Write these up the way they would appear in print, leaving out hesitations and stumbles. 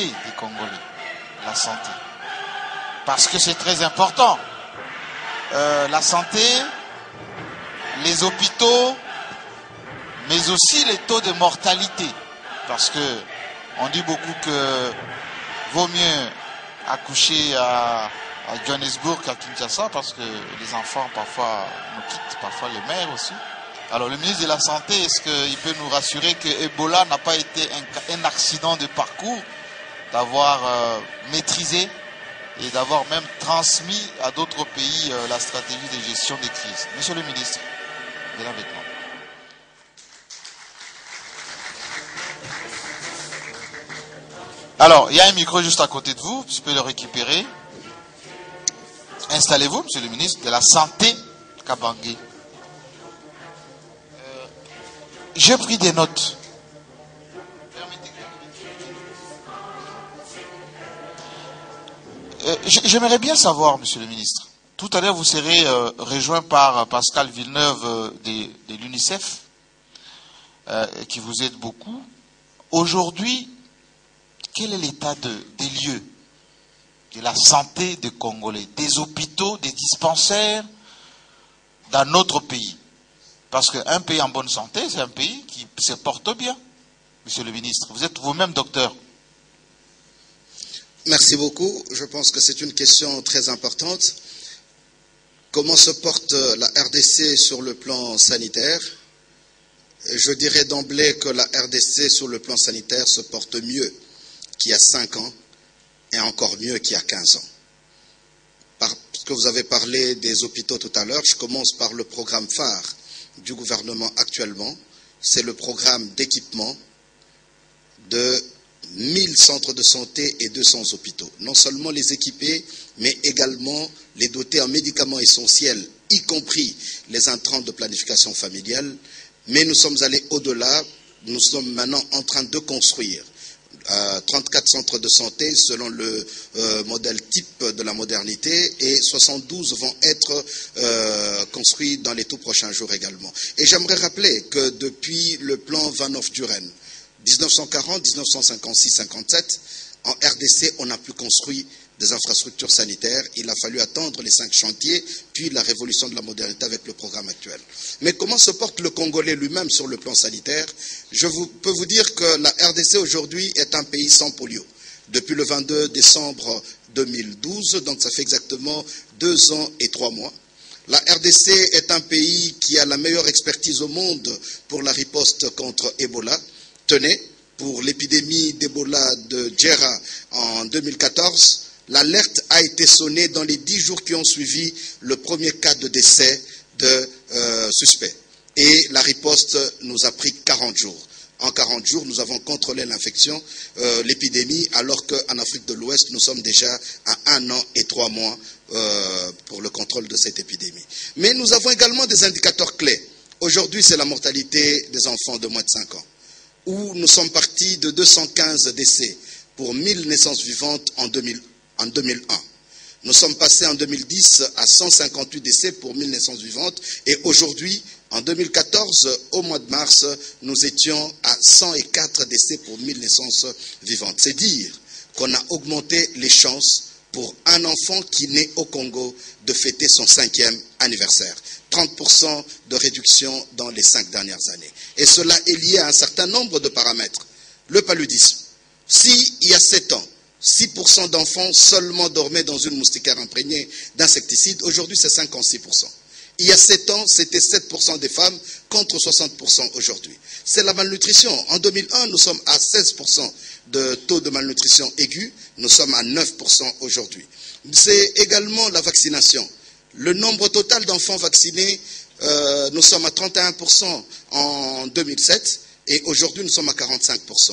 santé des Congolais. La santé. Parce que c'est très important. La santé, les hôpitaux, mais aussi les taux de mortalité. Parce que on dit beaucoup que vaut mieux accoucher à Johannesburg qu'à Kinshasa, parce que les enfants parfois nous quittent, parfois les mères aussi. Alors le ministre de la Santé, est-ce qu'il peut nous rassurer que Ebola n'a pas été un accident de parcours, d'avoir maîtrisé et d'avoir même transmis à d'autres pays la stratégie de gestion des crises? Monsieur le ministre, vous êtes avec moi. Alors, il y a un micro juste à côté de vous, je peux le récupérer. Installez-vous, monsieur le ministre de la Santé, Kabangé. J'ai pris des notes. J'aimerais bien savoir, monsieur le ministre, tout à l'heure vous serez rejoint par Pascal Villeneuve de l'UNICEF, qui vous aide beaucoup. Aujourd'hui, quel est l'état des lieux de la santé des Congolais, des hôpitaux, des dispensaires dans notre pays? Parce qu'un pays en bonne santé, c'est un pays qui se porte bien. Monsieur le ministre, vous êtes vous-même docteur. Merci beaucoup. Je pense que c'est une question très importante. Comment se porte la RDC sur le plan sanitaire? Je dirais d'emblée que la RDC sur le plan sanitaire se porte mieux qu'il y a 5 ans et encore mieux qu'il y a 15 ans. Parce que vous avez parlé des hôpitaux tout à l'heure, je commence par le programme phare du gouvernement actuellement. C'est le programme d'équipement de 1000 centres de santé et 200 hôpitaux. Non seulement les équiper, mais également les doter en médicaments essentiels, y compris les intrants de planification familiale. Mais nous sommes allés au-delà. Nous sommes maintenant en train de construire 34 centres de santé selon le modèle type de la modernité, et 72 vont être construits dans les tout prochains jours également. Et j'aimerais rappeler que depuis le plan Van Hoff-Duren, 1940, 1956, 57, en RDC, on a pu construire des infrastructures sanitaires. Il a fallu attendre les 5 chantiers, puis la révolution de la modernité avec le programme actuel. Mais comment se porte le Congolais lui-même sur le plan sanitaire? Je peux vous dire que la RDC aujourd'hui est un pays sans polio. Depuis le 22 décembre 2012, donc ça fait exactement 2 ans et 3 mois. La RDC est un pays qui a la meilleure expertise au monde pour la riposte contre Ebola. Tenez, pour l'épidémie d'Ebola de Djera en 2014, l'alerte a été sonnée dans les 10 jours qui ont suivi le premier cas de décès de suspects. Et la riposte nous a pris 40 jours. En 40 jours, nous avons contrôlé l'infection, l'épidémie, alors qu'en Afrique de l'Ouest, nous sommes déjà à 1 an et 3 mois pour le contrôle de cette épidémie. Mais nous avons également des indicateurs clés. Aujourd'hui, c'est la mortalité des enfants de moins de 5 ans, où nous sommes partis de 215 décès pour 1000 naissances vivantes en 2001. Nous sommes passés en 2010 à 158 décès pour 1000 naissances vivantes, et aujourd'hui, en 2014, au mois de mars, nous étions à 104 décès pour 1000 naissances vivantes. C'est dire qu'on a augmenté les chances pour un enfant qui naît au Congo de fêter son 5e anniversaire. 30% de réduction dans les 5 dernières années. Et cela est lié à un certain nombre de paramètres. Le paludisme. Si, il y a 7 ans, 6% d'enfants seulement dormaient dans une moustiquaire imprégnée d'insecticides, aujourd'hui c'est 56%. Il y a 7 ans, c'était 7% des femmes contre 60% aujourd'hui. C'est la malnutrition. En 2001, nous sommes à 16% de taux de malnutrition aiguë, nous sommes à 9% aujourd'hui. C'est également la vaccination. Le nombre total d'enfants vaccinés, nous sommes à 31% en 2007 et aujourd'hui nous sommes à 45%.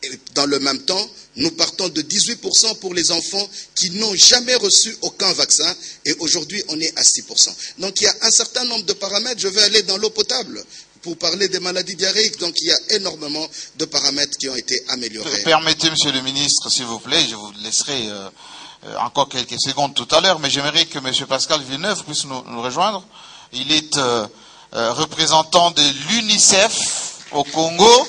Et dans le même temps, nous partons de 18% pour les enfants qui n'ont jamais reçu aucun vaccin et aujourd'hui on est à 6%. Donc il y a un certain nombre de paramètres. Je vais aller dans l'eau potable pour parler des maladies diarrhéiques. Donc il y a énormément de paramètres qui ont été améliorés. Permettez, monsieur le ministre, s'il vous plaît, je vous laisserai encore quelques secondes tout à l'heure, mais j'aimerais que monsieur Pascal Villeneuve puisse nous rejoindre. Il est représentant de l'UNICEF au Congo.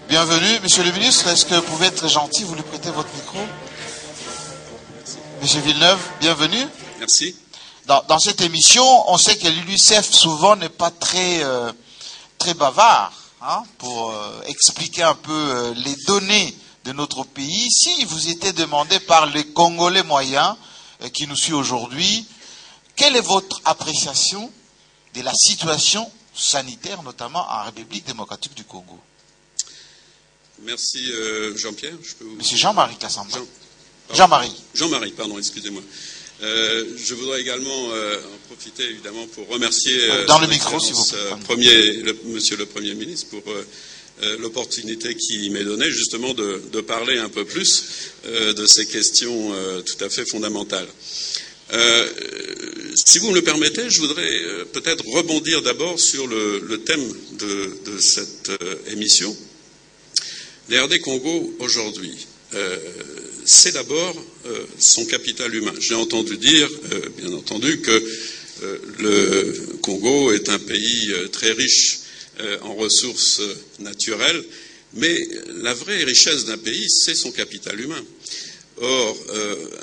Bienvenue. Monsieur le ministre, est-ce que vous pouvez être gentil, vous lui prêtez votre micro? Monsieur Villeneuve, bienvenue. Merci. Dans cette émission, on sait que l'UNICEF souvent n'est pas très bavard pour expliquer un peu les données de notre pays. Si vous était demandé par les Congolais moyens qui nous suivent aujourd'hui, quelle est votre appréciation de la situation sanitaire, notamment en République démocratique du Congo? Merci Jean-Pierre. Monsieur Jean-Marie Kassamba. Jean-Marie, pardon, excusez-moi. Je voudrais également en profiter évidemment pour remercier dans le micro, s'il vous plaît, Monsieur le Premier ministre pour l'opportunité qu'il m'est donnée justement de parler un peu plus de ces questions tout à fait fondamentales. Si vous me le permettez, je voudrais peut-être rebondir d'abord sur le thème de cette émission. L'RD Congo aujourd'hui, c'est d'abord son capital humain. J'ai entendu dire, bien entendu, que le Congo est un pays très riche en ressources naturelles, mais la vraie richesse d'un pays, c'est son capital humain. Or,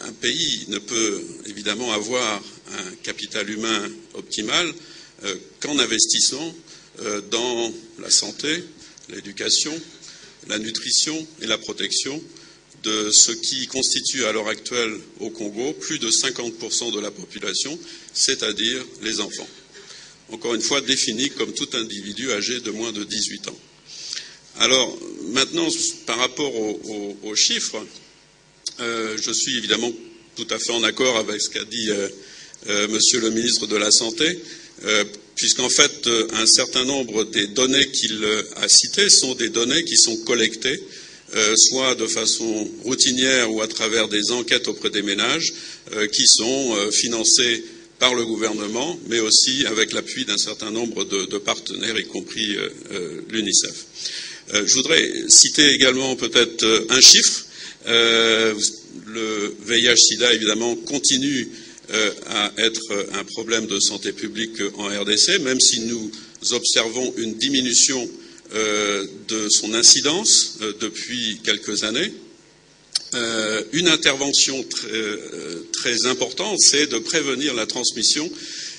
un pays ne peut évidemment avoir un capital humain optimal qu'en investissant dans la santé, l'éducation, la nutrition et la protection de ce qui constitue à l'heure actuelle au Congo plus de 50% de la population, c'est-à-dire les enfants. Encore une fois, définis comme tout individu âgé de moins de 18 ans. Alors, maintenant, par rapport aux chiffres, je suis évidemment tout à fait en accord avec ce qu'a dit Monsieur le ministre de la Santé, puisqu'en fait, un certain nombre des données qu'il a citées sont des données qui sont collectées soit de façon routinière ou à travers des enquêtes auprès des ménages qui sont financées par le gouvernement, mais aussi avec l'appui d'un certain nombre de partenaires, y compris l'UNICEF. Je voudrais citer également peut-être un chiffre. Le VIH-Sida, évidemment, continue à être un problème de santé publique en RDC, même si nous observons une diminution de son incidence depuis quelques années. Une intervention très importante, c'est de prévenir la transmission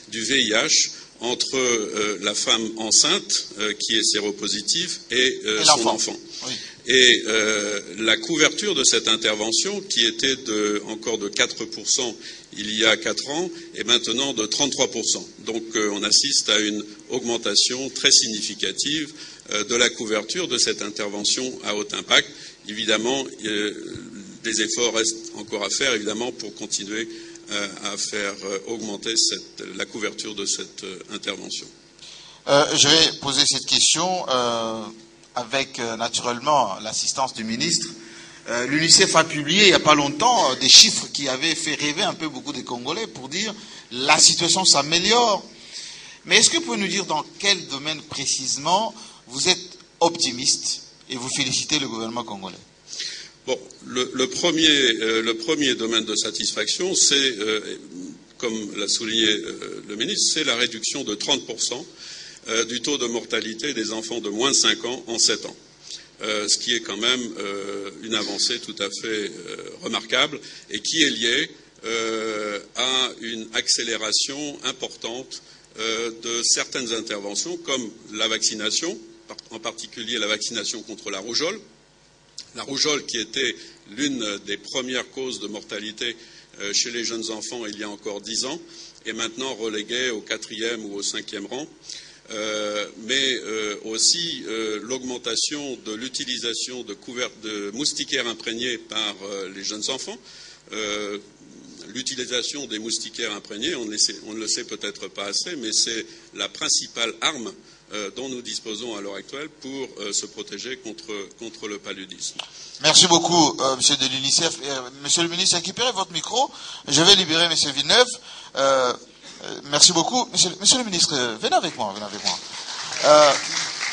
du VIH entre la femme enceinte qui est séropositive et son enfant. Oui. Et la couverture de cette intervention, qui était encore de 4% il y a 4 ans, est maintenant de 33%. Donc on assiste à une augmentation très significative de la couverture de cette intervention à haut impact. Évidemment, des efforts restent encore à faire, évidemment, pour continuer à faire augmenter la couverture de cette intervention. Je vais poser cette question avec naturellement l'assistance du ministre. L'UNICEF a publié il n'y a pas longtemps des chiffres qui avaient fait rêver un peu beaucoup de Congolais pour dire la situation s'améliore. Mais est-ce que vous pouvez nous dire dans quel domaine précisément vous êtes optimiste et vous félicitez le gouvernement congolais? Bon, le premier domaine de satisfaction, c'est, comme l'a souligné le ministre, c'est la réduction de 30% du taux de mortalité des enfants de moins de 5 ans en 7 ans. Ce qui est quand même une avancée tout à fait remarquable et qui est liée à une accélération importante de certaines interventions comme la vaccination, en particulier la vaccination contre la rougeole. La rougeole qui était l'une des premières causes de mortalité chez les jeunes enfants il y a encore 10 ans est maintenant reléguée au 4e ou au 5e rang. Mais aussi l'augmentation de l'utilisation de moustiquaires imprégnés par les jeunes enfants. L'utilisation des moustiquaires imprégnés, on ne le sait peut-être pas assez, mais c'est la principale arme dont nous disposons à l'heure actuelle pour se protéger contre le paludisme. Merci beaucoup, monsieur de l'UNICEF. Monsieur le ministre, récupérez votre micro. Je vais libérer monsieur Villeneuve. Merci beaucoup. Monsieur le ministre, venez avec moi.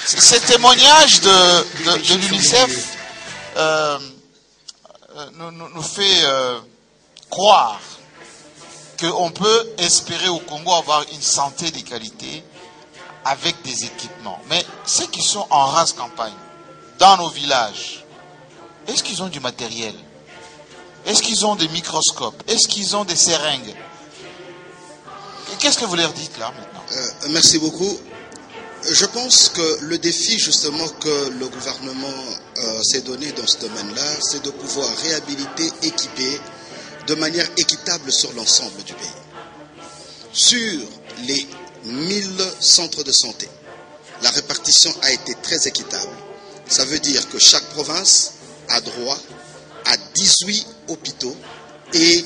Ces témoignages de l'UNICEF nous fait croire qu'on peut espérer au Congo avoir une santé de qualité avec des équipements. Mais ceux qui sont en rase campagne, dans nos villages, est-ce qu'ils ont du matériel? Est-ce qu'ils ont des microscopes? Est-ce qu'ils ont des seringues? Qu'est-ce que vous leur dites là maintenant? Merci beaucoup. Je pense que le défi justement que le gouvernement s'est donné dans ce domaine-là, c'est de pouvoir réhabiliter, équiper de manière équitable sur l'ensemble du pays. Sur les 1000 centres de santé, la répartition a été très équitable. Ça veut dire que chaque province a droit à 18 hôpitaux et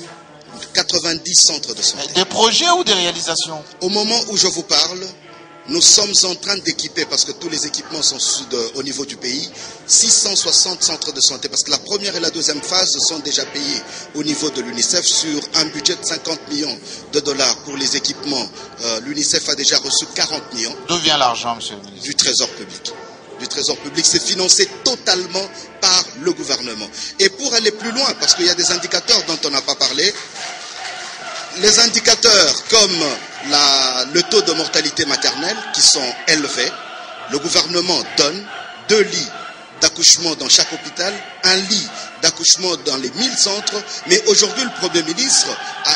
90 centres de santé. Des projets ou des réalisations? Au moment où je vous parle, nous sommes en train d'équiper, parce que tous les équipements sont au niveau du pays, 660 centres de santé, parce que la première et la deuxième phase sont déjà payées au niveau de l'UNICEF sur un budget de 50 millions de dollars pour les équipements. L'UNICEF a déjà reçu 40 millions. D'où vient l'argent, monsieur le ministre? Du Trésor public. Du Trésor public, c'est financé totalement par le gouvernement. Et pour aller plus loin, parce qu'il y a des indicateurs dont on n'a pas parlé, les indicateurs comme le taux de mortalité maternelle qui sont élevés, le gouvernement donne 2 lits d'accouchement dans chaque hôpital, 1 lit d'accouchement dans les 1000 centres, mais aujourd'hui le Premier ministre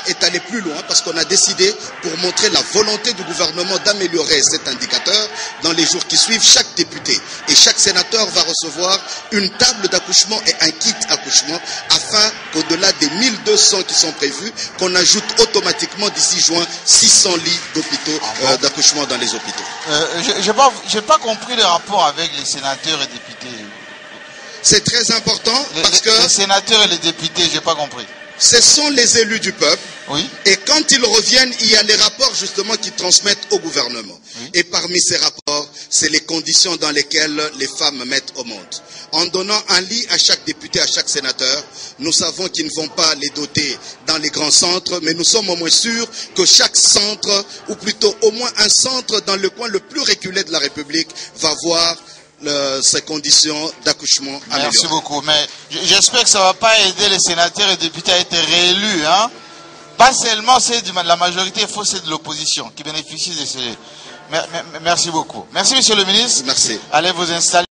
est allé plus loin parce qu'on a décidé, pour montrer la volonté du gouvernement d'améliorer cet indicateur, dans les jours qui suivent, chaque député et chaque sénateur va recevoir une table d'accouchement et un kit accouchement, afin qu'au-delà des 1200 qui sont prévus, qu'on ajoute automatiquement d'ici juin 600 lits d'hôpitaux, d'accouchement dans les hôpitaux. J'ai pas compris le rapport avec les sénateurs et députés. C'est très important parce que les sénateurs et les députés, j'ai pas compris. Ce sont les élus du peuple. Oui. Et quand ils reviennent, il y a les rapports justement qu'ils transmettent au gouvernement. Oui. Et parmi ces rapports, c'est les conditions dans lesquelles les femmes mettent au monde. En donnant un lit à chaque député, à chaque sénateur, nous savons qu'ils ne vont pas les doter dans les grands centres, mais nous sommes au moins sûrs que chaque centre, ou plutôt au moins un centre dans le coin le plus reculé de la République, va voir ces conditions d'accouchement améliorées. Merci beaucoup, mais j'espère que ça ne va pas aider les sénateurs et députés à être réélus. Hein? Pas seulement c'est de la majorité, il faut c'est de l'opposition qui bénéficie de ces... Merci beaucoup. Merci, monsieur le ministre. Merci. Allez vous installer.